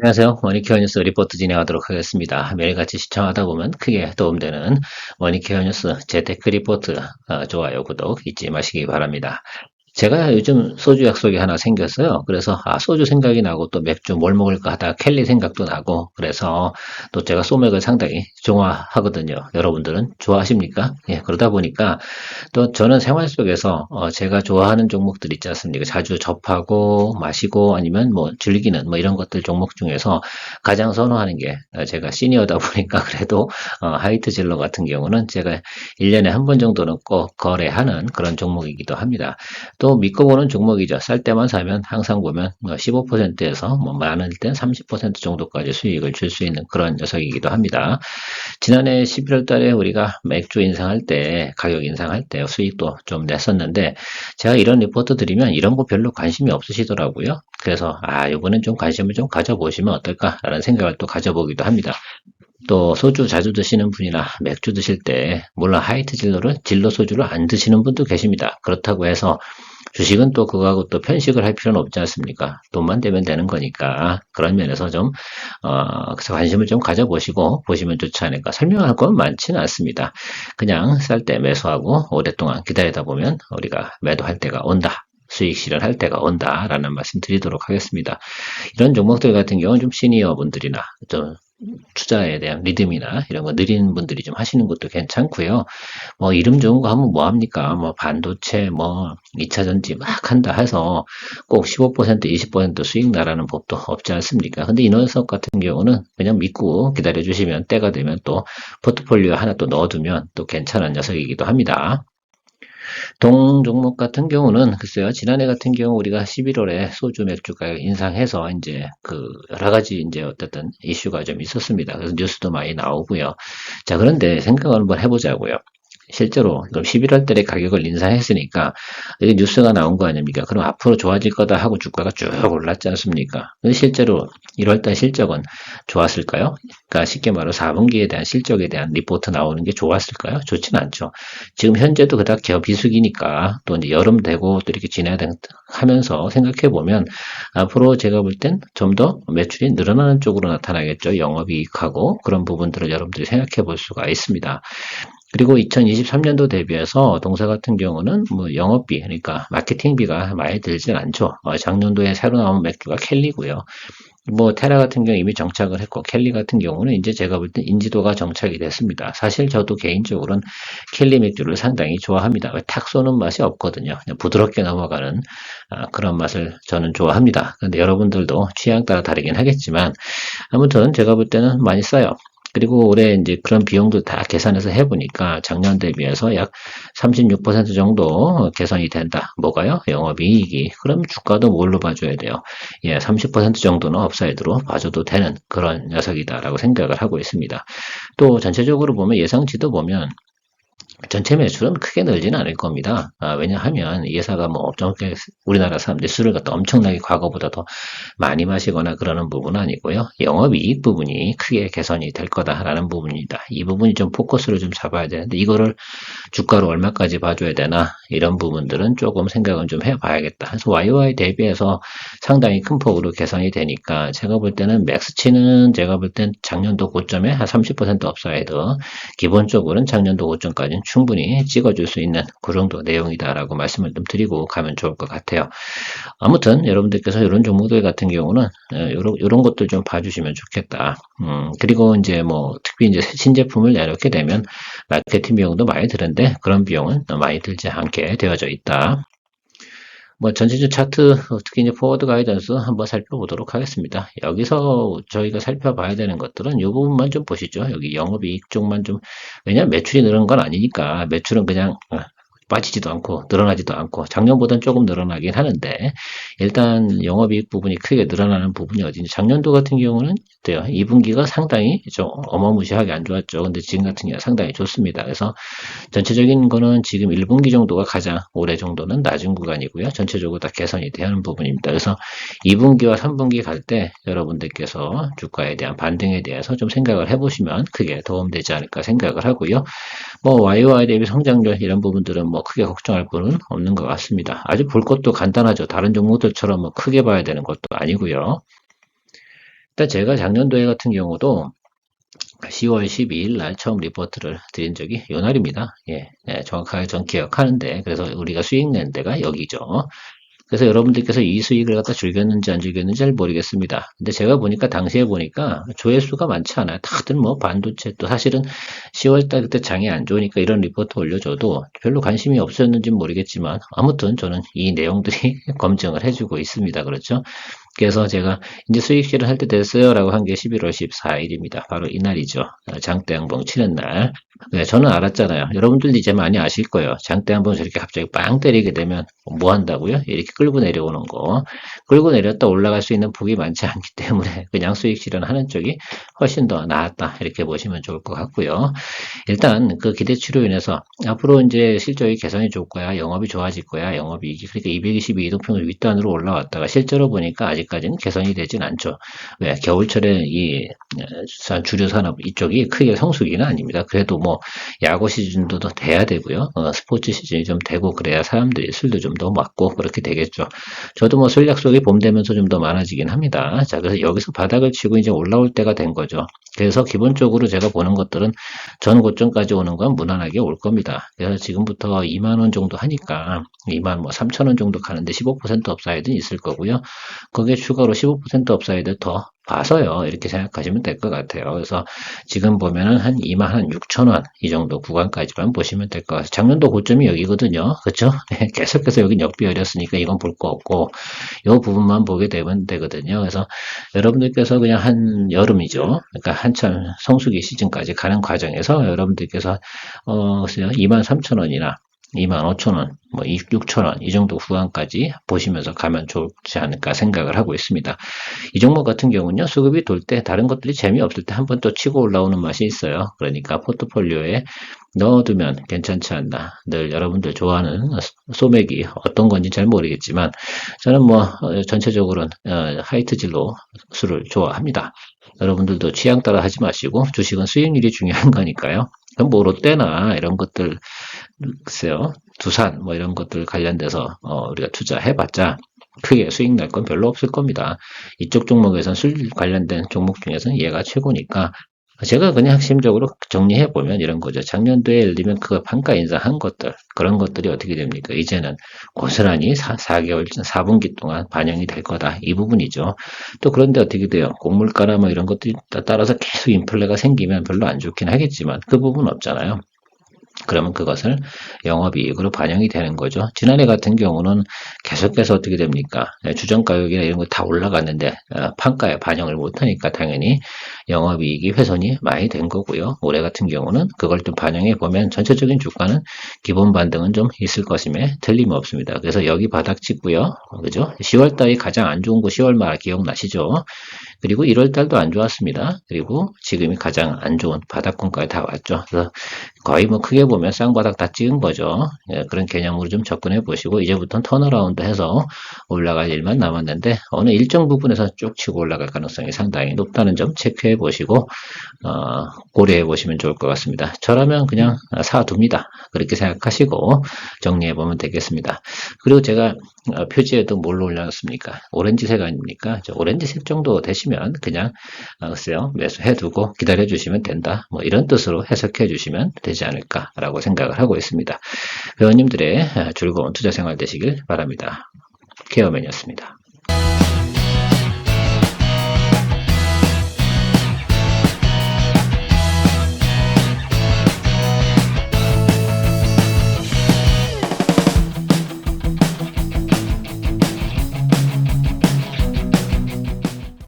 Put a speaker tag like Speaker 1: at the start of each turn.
Speaker 1: 안녕하세요. 머니케어 뉴스 리포트 진행하도록 하겠습니다. 매일같이 시청하다 보면 크게 도움되는 머니케어 뉴스 재테크 리포트 좋아요, 구독 잊지 마시기 바랍니다. 제가 요즘 소주 약속이 하나 생겼어요. 그래서 소주 생각이 나고 또 맥주 뭘 먹을까 하다가 켈리 생각도 나고 그래서 또 제가 소맥을 상당히 좋아하거든요. 여러분들은 좋아하십니까? 예, 그러다 보니까 또 저는 생활 속에서 제가 좋아하는 종목들 있지 않습니까? 자주 접하고 마시고 아니면 뭐 즐기는 뭐 이런 것들 종목 중에서 가장 선호하는 게 제가 시니어다 보니까 그래도 하이트 진로 같은 경우는 제가 1년에 한 번 정도는 꼭 거래하는 그런 종목이기도 합니다. 또 믿고 보는 종목이죠. 쌀 때만 사면 항상 보면 15%에서 뭐 많을 땐 30% 정도까지 수익을 줄 수 있는 그런 녀석이기도 합니다. 지난해 11월 달에 우리가 맥주 인상할 때, 가격 인상할 때 수익도 좀 냈었는데, 제가 이런 리포트 드리면 이런 거 별로 관심이 없으시더라고요. 그래서, 이번엔 좀 관심을 좀 가져보시면 어떨까라는 생각을 또 가져보기도 합니다. 또 소주 자주 드시는 분이나 맥주 드실 때 물론 하이트 진로 소주를 안 드시는 분도 계십니다. 그렇다고 해서 주식은 또 그거하고 또 편식을 할 필요는 없지 않습니까? 돈만 되면 되는 거니까 그런 면에서 좀 그래서 관심을 좀 가져보시고 보시면 좋지 않을까. 설명할 건 많지는 않습니다. 그냥 쌀 때 매수하고 오랫동안 기다리다 보면 우리가 매도할 때가 온다. 수익 실현할 때가 온다라는 말씀 드리도록 하겠습니다. 이런 종목들 같은 경우는 좀 시니어 분들이나 좀 투자에 대한 리듬이나 이런 거 느린 분들이 좀 하시는 것도 괜찮고요. 뭐 이름 좋은 거 하면 뭐 합니까? 뭐 반도체, 뭐 2차 전지 막 한다 해서 꼭 15%, 20% 수익 나라는 법도 없지 않습니까? 근데 이 녀석 같은 경우는 그냥 믿고 기다려 주시면 때가 되면 또 포트폴리오 하나 또 넣어두면 또 괜찮은 녀석이기도 합니다. 동 종목 같은 경우는 글쎄요, 지난해 같은 경우 우리가 11월에 소주 맥주 가격 인상해서 이제 그 여러 가지 이제 어쨌든 이슈가 좀 있었습니다. 그래서 뉴스도 많이 나오고요. 자, 그런데 생각을 한번 해보자고요. 실제로 그럼 11월 달에 가격을 인상했으니까 이게 뉴스가 나온 거 아닙니까? 그럼 앞으로 좋아질 거다 하고 주가가 쭉 올랐지 않습니까? 근데 실제로 1월 달 실적은 좋았을까요? 그러니까 쉽게 말해 4분기에 대한 실적에 대한 리포트 나오는 게 좋았을까요? 좋지는 않죠. 지금 현재도 그닥 기업 비수기니까 또 이제 여름 되고 또 이렇게 지나야 하면서 생각해 보면 앞으로 제가 볼 땐 좀 더 매출이 늘어나는 쪽으로 나타나겠죠. 영업이익하고 그런 부분들을 여러분들이 생각해 볼 수가 있습니다. 그리고 2023년도 대비해서 동사 같은 경우는 뭐 영업비, 그러니까 마케팅비가 많이 들진 않죠. 작년도에 새로 나온 맥주가 켈리고요. 뭐 테라 같은 경우 이미 정착을 했고 켈리 같은 경우는 이제 제가 볼 때 인지도가 정착이 됐습니다. 사실 저도 개인적으로는 켈리 맥주를 상당히 좋아합니다. 탁 쏘는 맛이 없거든요. 그냥 부드럽게 넘어가는 그런 맛을 저는 좋아합니다. 근데 여러분들도 취향 따라 다르긴 하겠지만 아무튼 제가 볼 때는 많이 싸요. 그리고 올해 이제 그런 비용도 다 계산해서 해보니까 작년 대비해서 약 36% 정도 개선이 된다. 뭐가요? 영업이익이. 그럼 주가도 뭘로 봐줘야 돼요? 예, 30% 정도는 업사이드로 봐줘도 되는 그런 녀석이다라고 생각을 하고 있습니다. 또 전체적으로 보면 예상치도 보면 전체 매출은 크게 늘지는 않을 겁니다. 왜냐하면 이 회사가 뭐 엄청나게 우리나라 사람들이 술을 갖다 엄청나게 과거보다 더 많이 마시거나 그러는 부분은 아니고요. 영업이익 부분이 크게 개선이 될 거다라는 부분입니다. 이 부분이 좀 포커스를 좀 잡아야 되는데 이거를 주가로 얼마까지 봐줘야 되나 이런 부분들은 조금 생각은 좀 해봐야겠다. 그래서 YY 대비해서 상당히 큰 폭으로 개선이 되니까 제가 볼 때는 맥스치는 제가 볼 땐 작년도 고점에 한 30% 업사이드 기본적으로는 작년도 고점까지는 충분히 찍어줄 수 있는 그 정도 내용이다라고 말씀을 좀 드리고 가면 좋을 것 같아요. 아무튼 여러분들께서 이런 종목들 같은 경우는 이런 것들 좀 봐주시면 좋겠다. 그리고 이제 뭐 특히 이제 신제품을 내놓게 되면 마케팅 비용도 많이 드는데 그런 비용은 많이 들지 않게 되어져 있다. 뭐 전체적 차트 특히 이제 포워드 가이던스 한번 살펴보도록 하겠습니다. 여기서 저희가 살펴봐야 되는 것들은 이 부분만 좀 보시죠. 여기 영업이익 쪽만 좀 왜냐면 매출이 늘은 건 아니니까 매출은 그냥 빠지지도 않고 늘어나지도 않고 작년보다는 조금 늘어나긴 하는데 일단 영업이익 부분이 크게 늘어나는 부분이 어딘지 작년도 같은 경우는 어때요? 2분기가 상당히 좀 어마무시하게 안 좋았죠. 근데 지금 같은 경우는 상당히 좋습니다. 그래서 전체적인 거는 지금 1분기 정도가 가장 올해 정도는 낮은 구간이고요. 전체적으로 다 개선이 되는 부분입니다. 그래서 2분기와 3분기 갈 때 여러분들께서 주가에 대한 반등에 대해서 좀 생각을 해보시면 크게 도움되지 않을까 생각을 하고요. 뭐 YOY 대비 성장률 이런 부분들은 뭐 크게 걱정할 부분은 없는 것 같습니다. 아주 볼 것도 간단하죠. 다른 종목들처럼 뭐 크게 봐야 되는 것도 아니고요. 일단 제가 작년도에 같은 경우도 10월 12일 날 처음 리포트를 드린 적이 요 날입니다. 예, 예, 정확하게 전 기억하는데, 그래서 우리가 수익 낸 데가 여기죠. 그래서 여러분들께서 이 수익을 갖다 즐겼는지 안 즐겼는지 잘 모르겠습니다. 근데 제가 보니까 당시에 보니까 조회수가 많지 않아요. 다들 뭐 반도체 또 사실은 10월달 그때 장이 안 좋으니까 이런 리포트 올려줘도 별로 관심이 없었는지 모르겠지만 아무튼 저는 이 내용들이 검증을 해주고 있습니다. 그렇죠? 그래서 제가 이제 수익 실현할 때 됐어요 라고 한 게 11월 14일입니다. 바로 이날이죠. 장대양봉 치는 날. 네, 저는 알았잖아요. 여러분들도 이제 많이 아실 거예요. 장대양봉 저렇게 갑자기 빵 때리게 되면 뭐 한다고요? 이렇게 끌고 내려오는 거. 끌고 내렸다 올라갈 수 있는 폭이 많지 않기 때문에 그냥 수익 실현하는 쪽이 훨씬 더 나았다. 이렇게 보시면 좋을 것 같고요. 일단 그 기대치로 인해서 앞으로 이제 실적이 개선이 좋을 거야, 영업이 좋아질 거야, 영업이익이 그러니까 222 이동평균 윗단으로 올라왔다가 실제로 보니까 아직까지는 개선이 되진 않죠. 왜 겨울철에 이 주류 산업 이쪽이 크게 성수기는 아닙니다. 그래도 뭐 야구 시즌도 더 돼야 되고요, 스포츠 시즌이 좀 되고 그래야 사람들이 술도 좀 더 맞고 그렇게 되겠죠. 저도 뭐 술 약속이 봄 되면서 좀 더 많아지긴 합니다. 자, 그래서 여기서 바닥을 치고 이제 올라올 때가 된 거죠. 그래서 기본적으로 제가 보는 것들은 전 고점까지 오는 건 무난하게 올 겁니다. 그래서 지금부터 2만 원 정도 하니까 2만 뭐 3천 원 정도 가는데 15% 업사이드는 있을 거고요. 거기에 추가로 15% 업사이드 더 봐서요. 이렇게 생각하시면 될 것 같아요. 그래서 지금 보면은 한 2만 한 6천 원 이 정도 구간까지만 보시면 될 것 같아요. 작년도 고점이 여기거든요. 그렇죠? 계속해서 여긴 역비열이었으니까 이건 볼 거 없고 이 부분만 보게 되면 되거든요. 그래서 여러분들께서 그냥 한 여름이죠. 그러니까 한참 성수기 시즌까지 가는 과정에서 여러분들께서 글쎄요, 23,000원이나 25,000원, 뭐 26,000원 이 정도 구간까지 보시면서 가면 좋지 않을까 생각을 하고 있습니다. 이 종목 같은 경우는요, 수급이 돌 때 다른 것들이 재미없을 때 한 번 또 치고 올라오는 맛이 있어요. 그러니까 포트폴리오에 넣어두면 괜찮지 않나. 늘 여러분들 좋아하는 소맥이 어떤 건지 잘 모르겠지만 저는 뭐 전체적으로는 하이트 진로 술을 좋아합니다. 여러분들도 취향 따라 하지 마시고 주식은 수익률이 중요한 거니까요. 그럼 뭐 롯데나 이런 것들 글쎄요, 두산 뭐 이런 것들 관련돼서 우리가 투자해봤자 크게 수익 날 건 별로 없을 겁니다. 이쪽 종목에선 술 관련된 종목 중에서는 얘가 최고니까 제가 그냥 핵심적으로 정리해보면 이런 거죠. 작년도에 예를 들면 그 판가 인상한 것들, 그런 것들이 어떻게 됩니까? 이제는 고스란히 4개월, 4분기 동안 반영이 될 거다. 이 부분이죠. 또 그런데 어떻게 돼요? 곡물가나 뭐 이런 것들이 따라서 계속 인플레가 생기면 별로 안 좋긴 하겠지만 그 부분 없잖아요. 그러면 그것을 영업이익으로 반영이 되는 거죠. 지난해 같은 경우는 계속해서 어떻게 됩니까? 주전 가격이나 이런 거 다 올라갔는데 판가에 반영을 못하니까 당연히 영업이익이 훼손이 많이 된 거고요. 올해 같은 경우는 그걸 좀 반영해 보면 전체적인 주가는 기본 반등은 좀 있을 것임에 틀림없습니다. 그래서 여기 바닥 찍고요. 그죠? 10월 달이 가장 안 좋은 거 10월 말 기억나시죠? 그리고 1월 달도 안 좋았습니다. 그리고 지금이 가장 안 좋은 바닥권까지 다 왔죠. 그래서 거의 뭐 크게 보면 쌍바닥 다 찍은 거죠. 예, 그런 개념으로 좀 접근해 보시고 이제부터는 턴어라운드 해서 올라갈 일만 남았는데 어느 일정 부분에서 쭉 치고 올라갈 가능성이 상당히 높다는 점 체크해 보시고 고려해 보시면 좋을 것 같습니다. 저라면 그냥 사둡니다. 그렇게 생각하시고 정리해 보면 되겠습니다. 그리고 제가 표지에도 뭘로 올려놨습니까? 오렌지색 아닙니까? 오렌지색 정도 되시면 그냥 글쎄요, 매수해 두고 기다려 주시면 된다. 뭐 이런 뜻으로 해석해 주시면 되지 않을까라고 생각을 하고 있습니다. 회원님들의 즐거운 투자 생활 되시길 바랍니다. 케어맨이었습니다.